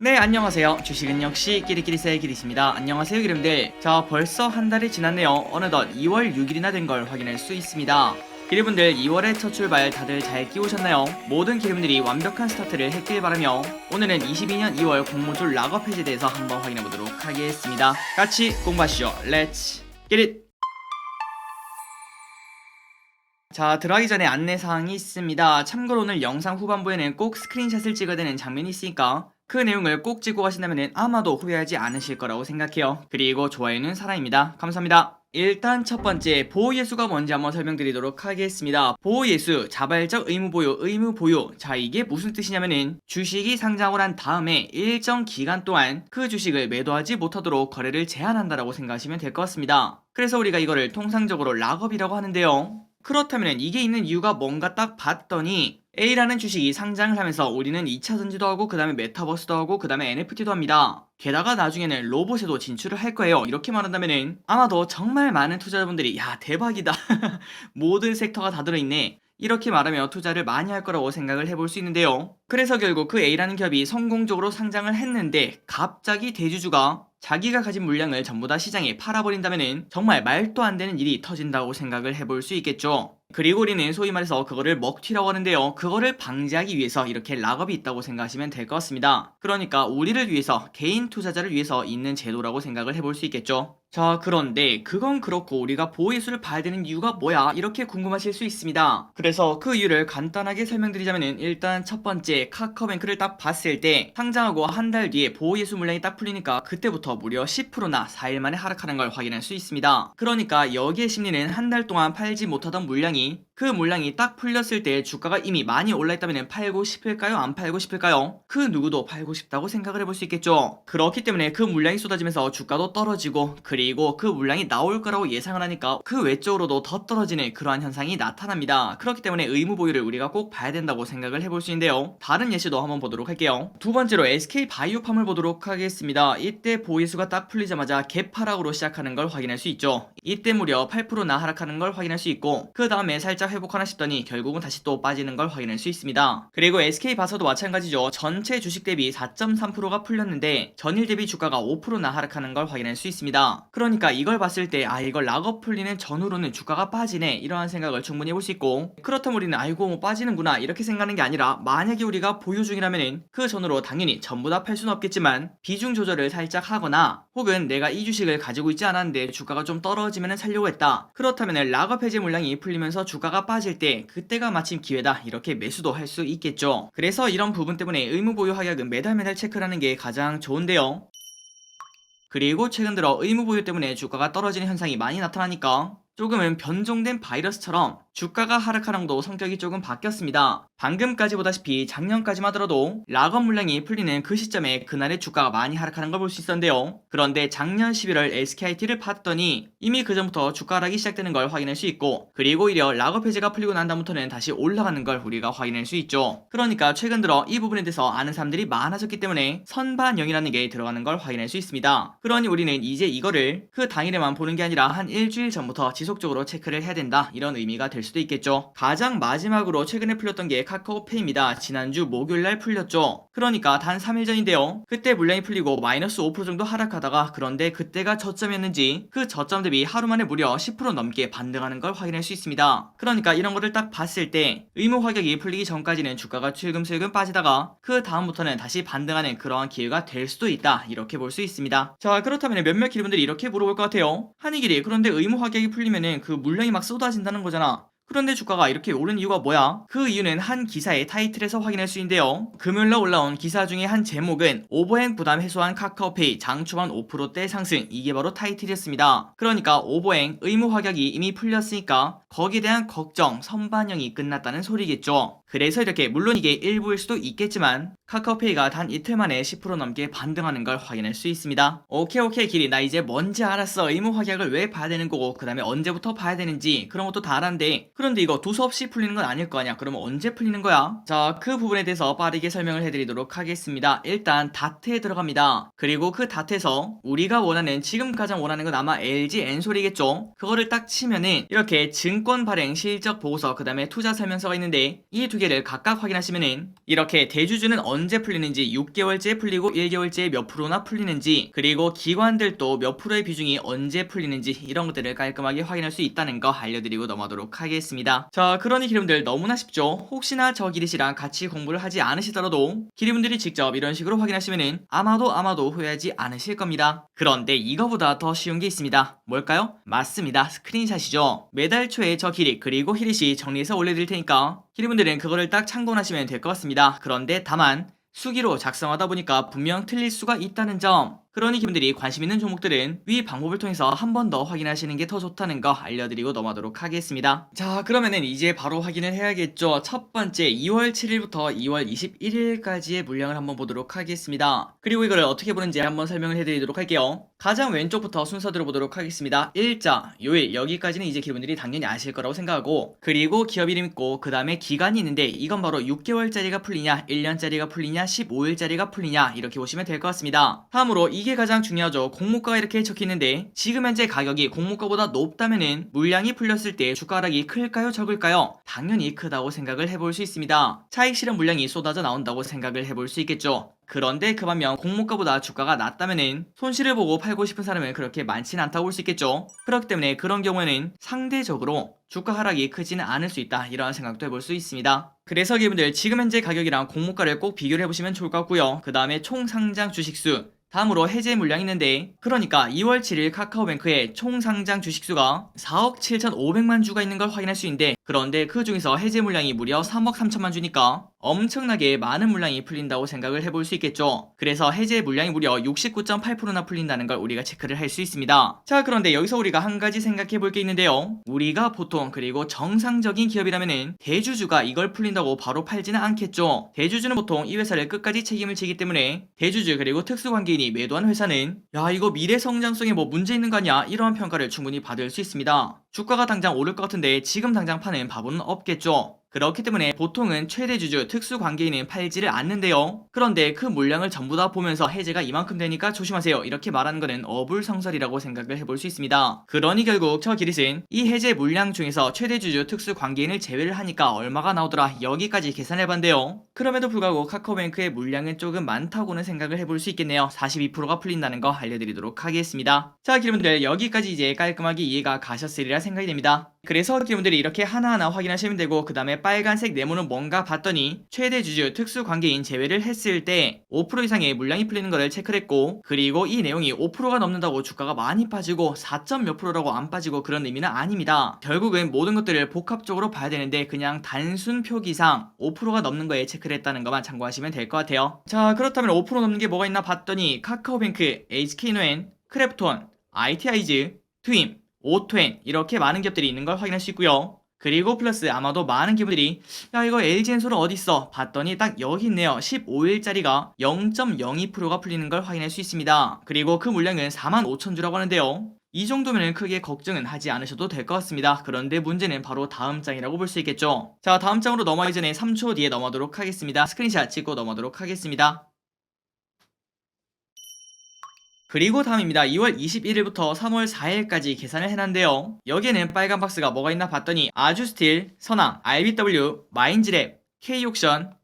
네, 안녕하세요. 주식은 역시 끼리끼리새의 끼리입니다. 안녕하세요, 기름들. 자, 벌써 한 달이 지났네요. 어느덧 2월 6일이나 된 걸 확인할 수 있습니다. 기름분들 2월의 첫 출발 다들 잘 끼우셨나요? 모든 기름들이 완벽한 스타트를 했길 바라며 오늘은 22년 2월 공모주 락업 해제에 대해서 한번 확인해 보도록 하겠습니다. 같이 공부하시죠. 렛츠 기릿! 자, 들어가기 전에 안내사항이 있습니다. 참고로 오늘 영상 후반부에는 꼭 스크린샷을 찍어야 되는 장면이 있으니까 그 내용을 꼭 찍고 가신다면 아마도 후회하지 않으실 거라고 생각해요. 그리고 좋아요는 사랑입니다. 감사합니다. 일단 첫 번째, 보호예수가 뭔지 한번 설명드리도록 하겠습니다. 보호예수, 자발적 의무보유, 의무보유. 자, 이게 무슨 뜻이냐면은 주식이 상장을 한 다음에 일정 기간 동안 그 주식을 매도하지 못하도록 거래를 제한한다라고 생각하시면 될 것 같습니다. 그래서 우리가 이거를 통상적으로 락업이라고 하는데요. 그렇다면 이게 있는 이유가 뭔가 딱 봤더니 A라는 주식이 상장을 하면서 우리는 2차전지도 하고 그 다음에 메타버스도 하고 그 다음에 NFT도 합니다. 게다가 나중에는 로봇에도 진출을 할 거예요. 이렇게 말한다면은 아마도 정말 많은 투자자분들이 야, 대박이다. 모든 섹터가 다 들어있네. 이렇게 말하며 투자를 많이 할 거라고 생각을 해볼 수 있는데요. 그래서 결국 그 A라는 기업이 성공적으로 상장을 했는데 갑자기 대주주가 자기가 가진 물량을 전부 다 시장에 팔아버린다면은 정말 말도 안 되는 일이 터진다고 생각을 해볼 수 있겠죠. 그리고 우리는 소위 말해서 그거를 먹튀라고 하는데요. 그거를 방지하기 위해서 이렇게 락업이 있다고 생각하시면 될 것 같습니다. 그러니까 우리를 위해서, 개인 투자자를 위해서 있는 제도라고 생각을 해볼 수 있겠죠. 자, 그런데 그건 그렇고 우리가 보호예수를 봐야 되는 이유가 뭐야? 이렇게 궁금하실 수 있습니다. 그래서 그 이유를 간단하게 설명드리자면은 일단 첫 번째, 카카오뱅크를 딱 봤을 때 상장하고 한 달 뒤에 보호예수 물량이 딱 풀리니까 그때부터 무려 10%나 4일 만에 하락하는 걸 확인할 수 있습니다. 그러니까 여기에 심리는 한 달 동안 팔지 못하던 물량이 그 물량이 딱 풀렸을 때 주가가 이미 많이 올라있다면 팔고 싶을까요? 안 팔고 싶을까요? 그 누구도 팔고 싶다고 생각을 해볼 수 있겠죠. 그렇기 때문에 그 물량이 쏟아지면서 주가도 떨어지고 그리고 그 물량이 나올 거라고 예상을 하니까 그 외적으로도 더 떨어지는 그러한 현상이 나타납니다. 그렇기 때문에 의무 보유를 우리가 꼭 봐야 된다고 생각을 해볼 수 있는데요. 다른 예시도 한번 보도록 할게요. 두 번째로 SK바이오팜을 보도록 하겠습니다. 이때 보유수가 딱 풀리자마자 갭 하락으로 시작하는 걸 확인할 수 있죠. 이때 무려 8%나 하락하는 걸 확인할 수 있고 그 다음에 살짝 회복하나 싶더니 결국은 다시 또 빠지는 걸 확인할 수 있습니다. 그리고 SK바서도 마찬가지죠. 전체 주식 대비 4.3%가 풀렸는데 전일 대비 주가가 5%나 하락하는 걸 확인할 수 있습니다. 그러니까 이걸 봤을 때 이걸 락업 풀리는 전후로는 주가가 빠지네 이러한 생각을 충분히 해볼 수 있고 그렇다면 우리는 아이고 뭐 빠지는구나 이렇게 생각하는 게 아니라 만약에 우리가 보유 중이라면은 그 전후로 당연히 전부 다 팔 수는 없겠지만 비중 조절을 살짝 하거나 혹은 내가 이 주식을 가지고 있지 않았는데 주가가 좀 떨어지면 살려고 했다. 그렇다면 락업 해제 물량이 풀리면서 주가가 빠질 때 그때가 마침 기회다 이렇게 매수도 할 수 있겠죠. 그래서 이런 부분 때문에 의무보유 하격은 매달 체크를 하는 게 가장 좋은데요. 그리고 최근 들어 의무보유 때문에 주가가 떨어지는 현상이 많이 나타나니까 조금은 변종된 바이러스처럼 주가가 하락하는 것도 성격이 조금 바뀌었습니다. 방금까지 보다시피 작년까지만 하더라도 락업 물량이 풀리는 그 시점에 그날의 주가가 많이 하락하는 걸 볼 수 있었는데요. 그런데 작년 11월 SKIT를 봤더니 이미 그 전부터 주가 하락이 시작되는 걸 확인할 수 있고 그리고 오히려 락업 해제가 풀리고 난 다음부터는 다시 올라가는 걸 우리가 확인할 수 있죠. 그러니까 최근 들어 이 부분에 대해서 아는 사람들이 많아졌기 때문에 선반영이라는 게 들어가는 걸 확인할 수 있습니다. 그러니 우리는 이제 이거를 그 당일에만 보는 게 아니라 한 일주일 전부터 지속적으로 체크를 해야 된다 이런 의미가 될 수도 있겠죠. 가장 마지막으로 최근에 풀렸던 게 카카오페이입니다. 지난주 목요일날 풀렸죠. 그러니까 단 3일 전인데요. 그때 물량이 풀리고 마이너스 5% 정도 하락하다가 그런데 그때가 저점이었는지 그 저점 대비 하루 만에 무려 10% 넘게 반등하는 걸 확인할 수 있습니다. 그러니까 이런 거를 딱 봤을 때 의무 가격이 풀리기 전까지는 주가가 슬금슬금 빠지다가 그 다음부터는 다시 반등하는 그러한 기회가 될 수도 있다 이렇게 볼 수 있습니다. 자, 그렇다면 몇몇 기분들이 이렇게 물어볼 것 같아요. 한이길이 그런데 의무 가격이 풀리면은 그 물량이 막 쏟아진다는 거잖아. 그런데 주가가 이렇게 오른 이유가 뭐야? 그 이유는 한 기사의 타이틀에서 확인할 수 있는데요. 금요일날 올라온 기사 중에 한 제목은 오버행 부담 해소한 카카오페이 장 초반 5%대 상승, 이게 바로 타이틀이었습니다. 그러니까 오버행 의무 가격이 이미 풀렸으니까 거기에 대한 걱정, 선반영이 끝났다는 소리겠죠. 그래서 이렇게 물론 이게 일부일 수도 있겠지만 카카오페이가 단 이틀 만에 10% 넘게 반등하는 걸 확인할 수 있습니다. 오케이 길이 나 이제 뭔지 알았어. 의무 확약을 왜 봐야 되는 거고 그 다음에 언제부터 봐야 되는지 그런 것도 다 알았는데 그런데 이거 두서없이 풀리는 건 아닐 거 아니야. 그러면 언제 풀리는 거야? 자, 그 부분에 대해서 빠르게 설명을 해드리도록 하겠습니다. 일단 다트에 들어갑니다. 그리고 그 다트에서 우리가 원하는 지금 가장 원하는 건 아마 LG 엔솔이겠죠. 그거를 딱 치면은 이렇게 증권 발행 실적 보고서 그 다음에 투자 설명서가 있는데 이 두 개를 각각 확인하시면은 이렇게 대주주는 언제 풀리는지 6개월째 풀리고 1개월째 몇 프로나 풀리는지 그리고 기관들도 몇 프로의 비중이 언제 풀리는지 이런 것들을 깔끔하게 확인할 수 있다는 거 알려드리고 넘어가도록 하겠습니다. 자, 그러니 기리분들 너무나 쉽죠? 혹시나 저 기리씨랑 같이 공부를 하지 않으시더라도 기리분들이 직접 이런 식으로 확인하시면은 아마도 후회하지 않으실 겁니다. 그런데 이거보다 더 쉬운 게 있습니다. 뭘까요? 맞습니다. 스크린샷이죠. 매달 초에 저 기리 그리고 히릿이 정리해서 올려드릴 테니까 기리분들은 그거를 딱 참고하시면 될 것 같습니다. 그런데 다만 수기로 작성하다 보니까 분명 틀릴 수가 있다는 점, 그러니 기분들이 관심 있는 종목들은 위 방법을 통해서 한 번 더 확인하시는 게 더 좋다는 거 알려드리고 넘어가도록 하겠습니다. 자, 그러면은 이제 바로 확인을 해야겠죠. 첫 번째 2월 7일부터 2월 21일까지의 물량을 한번 보도록 하겠습니다. 그리고 이걸 어떻게 보는지 한번 설명을 해드리도록 할게요. 가장 왼쪽부터 순서대로 보도록 하겠습니다. 일자, 요일, 여기까지는 이제 기분들이 당연히 아실 거라고 생각하고, 그리고 기업 이름 있고 그 다음에 기간이 있는데 이건 바로 6개월짜리가 풀리냐 1년짜리가 풀리냐 15일짜리가 풀리냐 이렇게 보시면 될 것 같습니다. 다음으로 이게 가장 중요하죠. 공모가가 이렇게 적혀있는데 지금 현재 가격이 공모가보다 높다면은 물량이 풀렸을 때 주가 하락이 클까요 적을까요? 당연히 크다고 생각을 해볼 수 있습니다. 차익 실현 물량이 쏟아져 나온다고 생각을 해볼 수 있겠죠. 그런데 그 반면 공모가보다 주가가 낮다면은 손실을 보고 팔고 싶은 사람은 그렇게 많지는 않다고 볼 수 있겠죠. 그렇기 때문에 그런 경우에는 상대적으로 주가 하락이 크지는 않을 수 있다 이런 생각도 해볼 수 있습니다. 그래서 여러분들 지금 현재 가격이랑 공모가를 꼭 비교를 해보시면 좋을 것 같고요. 그 다음에 총 상장 주식수, 다음으로 해제 물량이 있는데, 그러니까 2월 7일 카카오뱅크의 총 상장 주식수가 4억 7,500만 주가 있는 걸 확인할 수 있는데, 그런데 그 중에서 해제 물량이 무려 3억 3천만 주니까 엄청나게 많은 물량이 풀린다고 생각을 해볼 수 있겠죠. 그래서 해제 물량이 무려 69.8%나 풀린다는 걸 우리가 체크를 할 수 있습니다. 자, 그런데 여기서 우리가 한 가지 생각해 볼 게 있는데요. 우리가 보통 그리고 정상적인 기업이라면은 대주주가 이걸 풀린다고 바로 팔지는 않겠죠. 대주주는 보통 이 회사를 끝까지 책임을 지기 때문에 대주주 그리고 특수관계인이 매도한 회사는 야, 이거 미래 성장성에 뭐 문제 있는 거 아니야? 이러한 평가를 충분히 받을 수 있습니다. 주가가 당장 오를 것 같은데 지금 당장 파는 바보는 없겠죠. 그렇기 때문에 보통은 최대주주 특수관계인은 팔지를 않는데요. 그런데 그 물량을 전부 다 보면서 해제가 이만큼 되니까 조심하세요 이렇게 말하는 것은 어불성설이라고 생각을 해볼 수 있습니다. 그러니 결국 저 기릿은 이 해제 물량 중에서 최대주주 특수관계인을 제외를 하니까 얼마가 나오더라 여기까지 계산해봤는데요. 그럼에도 불구하고 카카오뱅크의 물량은 조금 많다고는 생각을 해볼 수 있겠네요. 42%가 풀린다는 거 알려드리도록 하겠습니다. 자, 기분들 여기까지 이제 깔끔하게 이해가 가셨으리라 생각이 됩니다. 그래서 기분들이 이렇게 하나하나 확인하시면 되고, 그 다음에 빨간색 네모는 뭔가 봤더니 최대 주주 특수관계인 제외를 했을 때 5% 이상의 물량이 풀리는 것을 체크를 했고, 그리고 이 내용이 5%가 넘는다고 주가가 많이 빠지고 4점 몇 프로라고 안 빠지고 그런 의미는 아닙니다. 결국은 모든 것들을 복합적으로 봐야 되는데 그냥 단순 표기상 5%가 넘는 거에 체크를 했다는 것만 참고하시면 될 것 같아요. 자, 그렇다면 5% 넘는 게 뭐가 있나 봤더니 카카오뱅크, HK노엔, 크래프톤, IT아이즈, 트윈, 오토엔 이렇게 많은 기업들이 있는 걸 확인할 수 있고요. 그리고 플러스 아마도 많은 기업들이 야, 이거 LG엔솔은 어딨어? 봤더니 딱 여기 있네요. 15일짜리가 0.02%가 풀리는 걸 확인할 수 있습니다. 그리고 그 물량은 45,000주라고 하는데요. 이 정도면 크게 걱정은 하지 않으셔도 될 것 같습니다. 그런데 문제는 바로 다음 장이라고 볼 수 있겠죠. 자, 다음 장으로 넘어가기 전에 3초 뒤에 넘어가도록 하겠습니다. 스크린샷 찍고 넘어가도록 하겠습니다. 그리고 다음입니다. 2월 21일부터 3월 4일까지 계산을 해놨는데요. 여기에는 빨간 박스가 뭐가 있나 봤더니 아주스틸, 선왕, RBW, 마인즈랩, K옥션,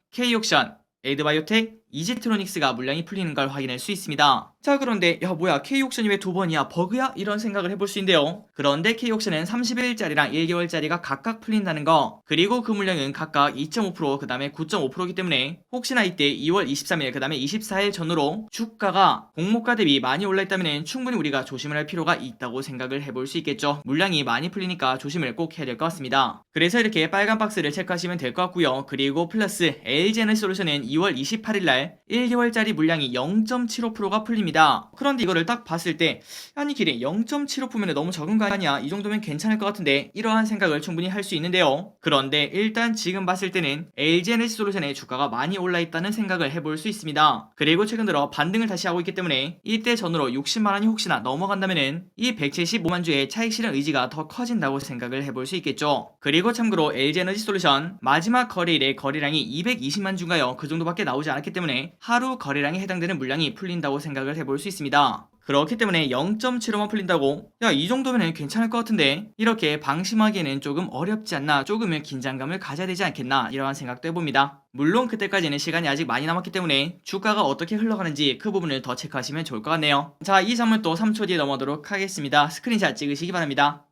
에드바이오텍, 이지트로닉스가 물량이 풀리는 걸 확인할 수 있습니다. 자, 그런데 야, 뭐야, K옥션이 왜 두 번이야? 버그야? 이런 생각을 해볼 수 있는데요. 그런데 K옥션은 31일짜리랑 1개월짜리가 각각 풀린다는 거, 그리고 그 물량은 각각 2.5% 그 다음에 9.5%이기 때문에 혹시나 이때 2월 23일 그 다음에 24일 전후로 주가가 공모가 대비 많이 올라있다면 충분히 우리가 조심을 할 필요가 있다고 생각을 해볼 수 있겠죠. 물량이 많이 풀리니까 조심을 꼭 해야 될 것 같습니다. 그래서 이렇게 빨간 박스를 체크하시면 될 것 같고요. 그리고 플러스 LG에너지솔루션은 2월 28일날 1개월짜리 물량이 0.75%가 풀립니다. 그런데 이거를 딱 봤을 때 아니 기린 0.75%면 너무 적은 거 아니야? 이 정도면 괜찮을 것 같은데 이러한 생각을 충분히 할 수 있는데요. 그런데 일단 지금 봤을 때는 LG에너지솔루션의 주가가 많이 올라있다는 생각을 해볼 수 있습니다. 그리고 최근 들어 반등을 다시 하고 있기 때문에 이때 전후로 60만원이 혹시나 넘어간다면은 이 175만 주의 차익 실현 의지가 더 커진다고 생각을 해볼 수 있겠죠. 그리고 참고로 LG에너지솔루션 마지막 거래일의 거래량이 220만 주인가요? 그 정도밖에 나오지 않았기 때문에 때문에 하루 거래량에 해당되는 물량이 풀린다고 생각을 해볼 수 있습니다. 그렇기 때문에 0.75만 풀린다고? 야, 이 정도면 괜찮을 것 같은데? 이렇게 방심하기에는 조금 어렵지 않나, 조금의 긴장감을 가져야 되지 않겠나, 이러한 생각도 해봅니다. 물론 그때까지는 시간이 아직 많이 남았기 때문에 주가가 어떻게 흘러가는지 그 부분을 더 체크하시면 좋을 것 같네요. 자, 이 장면 또 3초 뒤에 넘어가도록 하겠습니다. 스크린샷 찍으시기 바랍니다.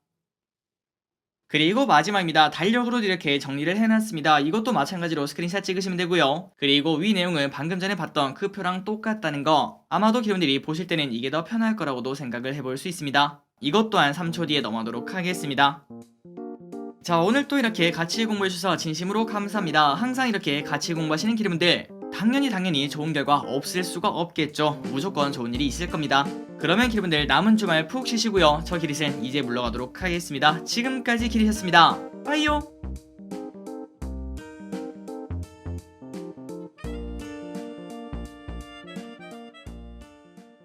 그리고 마지막입니다. 달력으로 이렇게 정리를 해놨습니다. 이것도 마찬가지로 스크린샷 찍으시면 되고요. 그리고 위 내용은 방금 전에 봤던 그 표랑 똑같다는 거, 아마도 기분들이 보실 때는 이게 더 편할 거라고도 생각을 해볼 수 있습니다. 이것 또한 3초 뒤에 넘어가도록 하겠습니다. 자, 오늘 또 이렇게 같이 공부해주셔서 진심으로 감사합니다. 항상 이렇게 같이 공부하시는 기름분들 당연히 좋은 결과 없을 수가 없겠죠. 무조건 좋은 일이 있을 겁니다. 그러면 기름분들 남은 주말 푹 쉬시고요. 저 기릿은 이제 물러가도록 하겠습니다. 지금까지 기릿이었습니다. 빠이요.